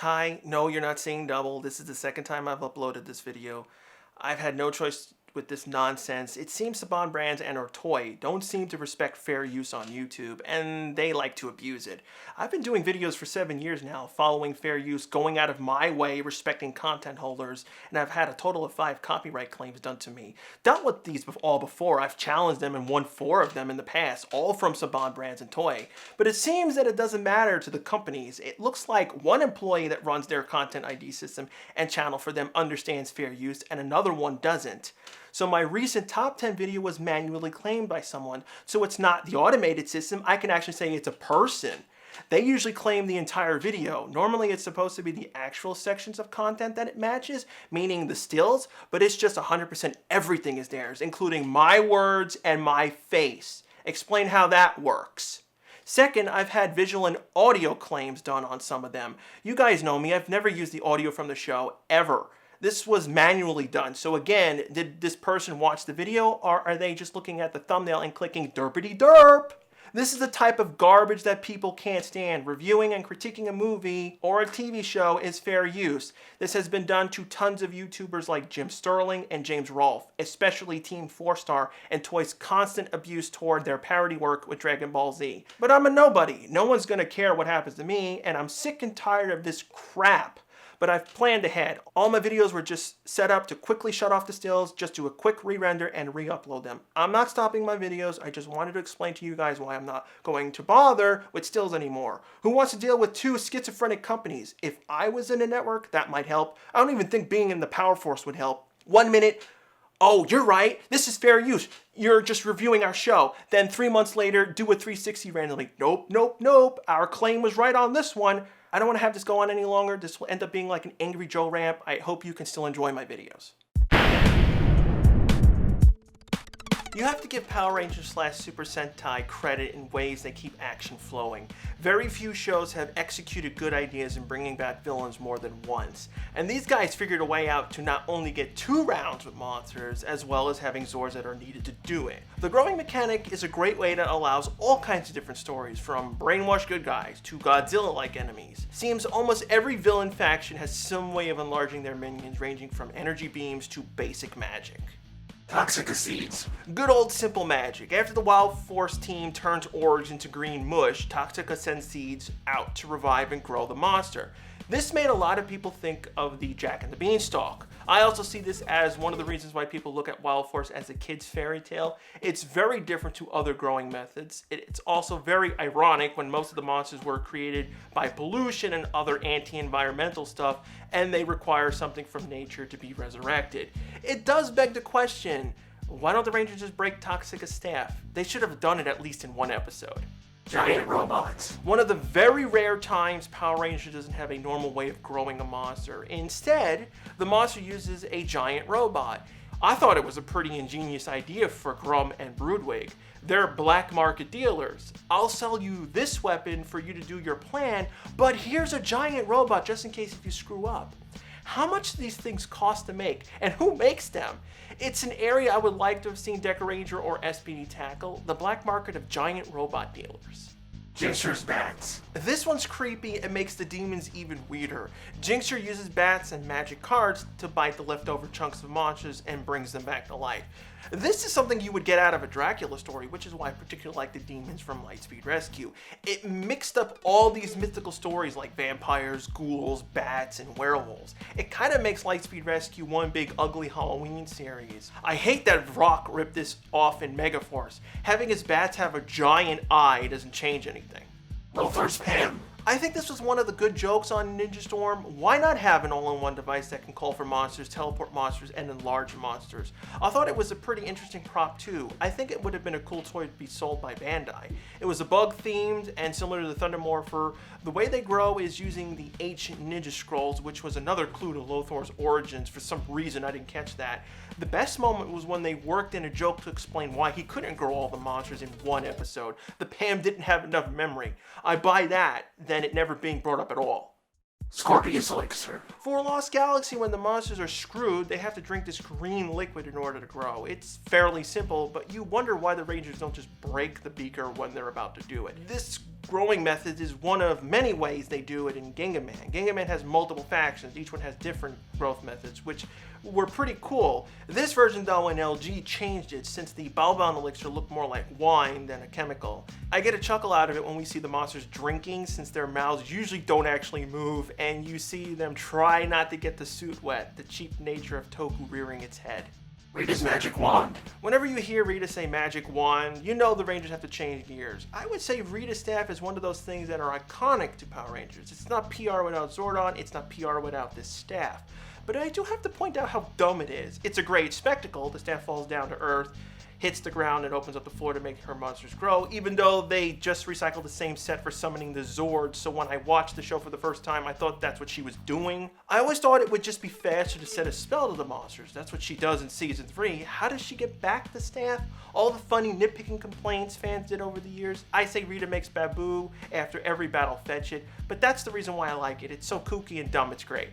Hi, no, you're not seeing double. This is the second time I've uploaded this video. I've had no choice with this nonsense. It seems Saban brands and or toy don't seem to respect fair use on YouTube, and they like to abuse it. I've been doing videos for 7 years now, following fair use, going out of my way, respecting content holders, and I've had a total of 5 copyright claims done to me. Dealt with these all before. I've challenged them and won 4 of them in the past, all from Saban brands and toy. But it seems that it doesn't matter to the companies. It looks like one employee that runs their content ID system and channel for them understands fair use, and another one doesn't. So my recent top 10 video was manually claimed by someone. So it's not the automated system. I can actually say it's a person. They usually claim the entire video. Normally it's supposed to be the actual sections of content that it matches, meaning the stills, but it's just 100% everything is theirs, including my words and my face. Explain how that works. Second, I've had visual and audio claims done on some of them. You guys know me, I've never used the audio from the show, ever. This was manually done. So again, did this person watch the video, or are they just looking at the thumbnail and clicking derpity derp? This is the type of garbage that people can't stand. Reviewing and critiquing a movie or a TV show is fair use. This has been done to tons of YouTubers like Jim Sterling and James Rolfe, especially Team 4-Star and Toy's constant abuse toward their parody work with Dragon Ball Z. But I'm a nobody. No one's gonna care what happens to me, and I'm sick and tired of this crap. But I've planned ahead. All my videos were just set up to quickly shut off the stills, just do a quick re-render and re-upload them. I'm not stopping my videos, I just wanted to explain to you guys why I'm not going to bother with stills anymore. Who wants to deal with 2 schizophrenic companies? If I was in a network, that might help. I don't even think being in the Power Force would help. 1 minute, oh, you're right, this is fair use. You're just reviewing our show. Then 3 months later, do a 360 randomly. Nope, nope, nope, our claim was right on this one. I don't want to have this go on any longer. This will end up being like an Angry Joe rant. I hope you can still enjoy my videos. You have to give Power Rangers / Super Sentai credit in ways that keep action flowing. Very few shows have executed good ideas in bringing back villains more than once. And these guys figured a way out to not only get 2 rounds with monsters, as well as having Zords that are needed to do it. The growing mechanic is a great way that allows all kinds of different stories, from brainwashed good guys to Godzilla-like enemies. Seems almost every villain faction has some way of enlarging their minions, ranging from energy beams to basic magic. Toxica seeds. Good old simple magic. After the Wild Force team turns orbs into green mush, Toxica sends seeds out to revive and grow the monster. This made a lot of people think of the Jack and the Beanstalk. I also see this as one of the reasons why people look at Wild Force as a kid's fairy tale. It's very different to other growing methods. It's also very ironic when most of the monsters were created by pollution and other anti-environmental stuff, and they require something from nature to be resurrected. It does beg the question, why don't the Rangers just break Toxica's staff? They should have done it at least in 1 episode. Giant robots. One of the very rare times Power Rangers doesn't have a normal way of growing a monster. Instead, the monster uses a giant robot. I thought it was a pretty ingenious idea for Grum and Broodwig. They're black market dealers. I'll sell you this weapon for you to do your plan, but here's a giant robot just in case if you screw up. How much do these things cost to make, and who makes them? It's an area I would like to have seen Decaranger or SPD tackle, the black market of giant robot dealers. Jinxer's bats. This one's creepy and makes the demons even weirder. Jinxer uses bats and magic cards to bite the leftover chunks of monsters and brings them back to life. This is something you would get out of a Dracula story, which is why I particularly like the demons from Lightspeed Rescue. It mixed up all these mythical stories like vampires, ghouls, bats, and werewolves. It kind of makes Lightspeed Rescue one big ugly Halloween series. I hate that Rock ripped this off in Megaforce. Having his bats have a giant eye doesn't change anything. Lothar's Pam. I think this was one of the good jokes on Ninja Storm. Why not have an all-in-one device that can call for monsters, teleport monsters, and enlarge monsters? I thought it was a pretty interesting prop too. I think it would have been a cool toy to be sold by Bandai. It was a bug themed and similar to the Thundermorpher. The way they grow is using the Ancient Ninja Scrolls, which was another clue to Lothor's origins. For some reason I didn't catch that. The best moment was when they worked in a joke to explain why he couldn't grow all the monsters in 1 episode. The Pam didn't have enough memory. I buy that, then it never being brought up at all. Scorpius Elixir. For Lost Galaxy, when the monsters are screwed, they have to drink this green liquid in order to grow. It's fairly simple, but you wonder why the Rangers don't just break the beaker when they're about to do it. This growing methods is one of many ways they do it in Gingaman. Gingaman has multiple factions, each one has different growth methods, which were pretty cool. This version though in LG changed it since the Balban elixir looked more like wine than a chemical. I get a chuckle out of it when we see the monsters drinking since their mouths usually don't actually move and you see them try not to get the suit wet, the cheap nature of Toku rearing its head. Rita's magic wand. Whenever you hear Rita say magic wand, you know the Rangers have to change gears. I would say Rita's staff is one of those things that are iconic to Power Rangers. It's not PR without Zordon, it's not PR without this staff. But I do have to point out how dumb it is. It's a great spectacle. The staff falls down to earth, hits the ground, and opens up the floor to make her monsters grow, even though they just recycled the same set for summoning the Zord, so when I watched the show for the first time, I thought that's what she was doing. I always thought it would just be faster to set a spell to the monsters. That's what she does in Season 3. How does she get back the staff? All the funny nitpicking complaints fans did over the years. I say Rita makes Babu after every battle fetch it, but that's the reason why I like it. It's so kooky and dumb, it's great.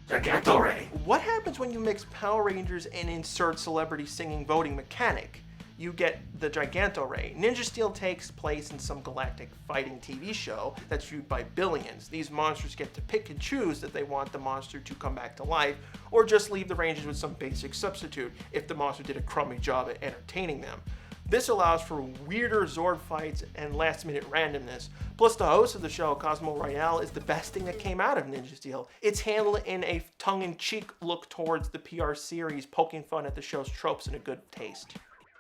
Giganto Ray. What happens when you mix Power Rangers and insert celebrity singing voting mechanic? You get the Giganto Ray. Ninja Steel takes place in some galactic fighting TV show that's viewed by billions. These monsters get to pick and choose if they want the monster to come back to life, or just leave the Rangers with some basic substitute if the monster did a crummy job at entertaining them. This allows for weirder Zord fights and last-minute randomness. Plus, the host of the show, Cosmo Royale, is the best thing that came out of Ninja Steel. It's handled in a tongue-in-cheek look towards the PR series, poking fun at the show's tropes in a good taste.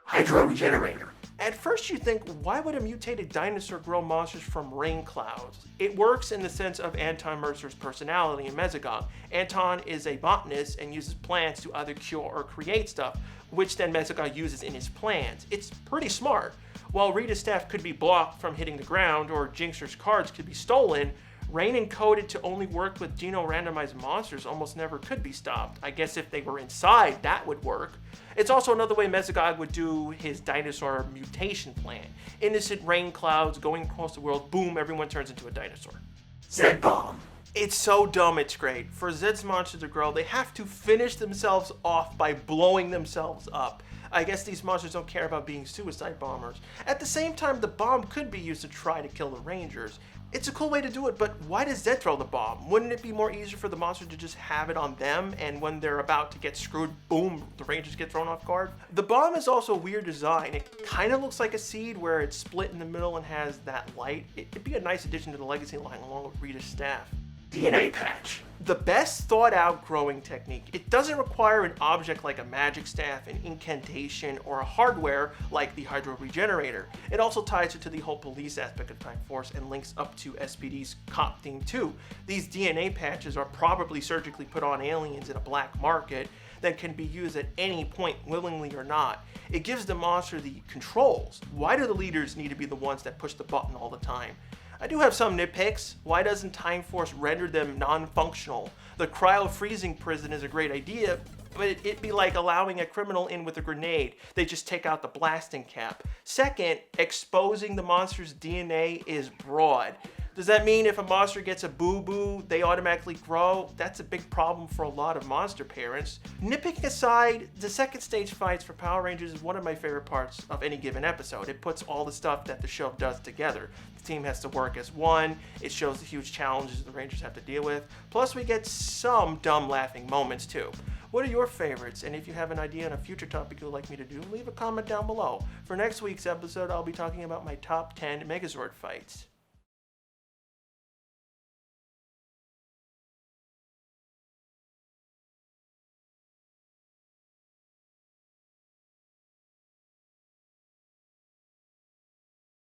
Hydro Regenerator. At first you think, why would a mutated dinosaur grow monsters from Rainclouds? It works in the sense of Anton Mercer's personality in Megazord. Anton is a botanist and uses plants to either cure or create stuff, which then Megazord uses in his plans. It's pretty smart. While Rita's staff could be blocked from hitting the ground or Jinxer's cards could be stolen, Rain encoded to only work with geno-randomized monsters almost never could be stopped. I guess if they were inside, that would work. It's also another way Megazord would do his dinosaur mutation plan. Innocent rain clouds going across the world, boom, everyone turns into a dinosaur. Z-Bomb. It's so dumb, it's great. For Zed's monster to grow, they have to finish themselves off by blowing themselves up. I guess these monsters don't care about being suicide bombers. At the same time, the bomb could be used to try to kill the Rangers. It's a cool way to do it, but why does Zed throw the bomb? Wouldn't it be more easier for the monster to just have it on them, and when they're about to get screwed, boom, the Rangers get thrown off guard? The bomb is also a weird design. It kind of looks like a seed where it's split in the middle and has that light. It'd be a nice addition to the Legacy line along with Rita's staff. DNA patch. The best thought out growing technique. It doesn't require an object like a magic staff, an incantation, or a hardware like the Hydro Regenerator. It also ties it to the whole police aspect of Time Force and links up to SPD's cop theme too. These DNA patches are probably surgically put on aliens in a black market that can be used at any point, willingly or not. It gives the monster the controls. Why do the leaders need to be the ones that push the button all the time? I do have some nitpicks. Why doesn't Time Force render them non-functional? The cryo-freezing prison is a great idea, but it'd be like allowing a criminal in with a grenade. They just take out the blasting cap. Second, exposing the monster's DNA is broad. Does that mean if a monster gets a boo-boo, they automatically grow? That's a big problem for a lot of monster parents. Nitpicking aside, the second stage fights for Power Rangers is one of my favorite parts of any given episode. It puts all the stuff that the show does together. The team has to work as one, it shows the huge challenges the Rangers have to deal with, plus we get some dumb laughing moments too. What are your favorites? And if you have an idea on a future topic you'd like me to do, leave a comment down below. For next week's episode, I'll be talking about my top 10 Megazord fights.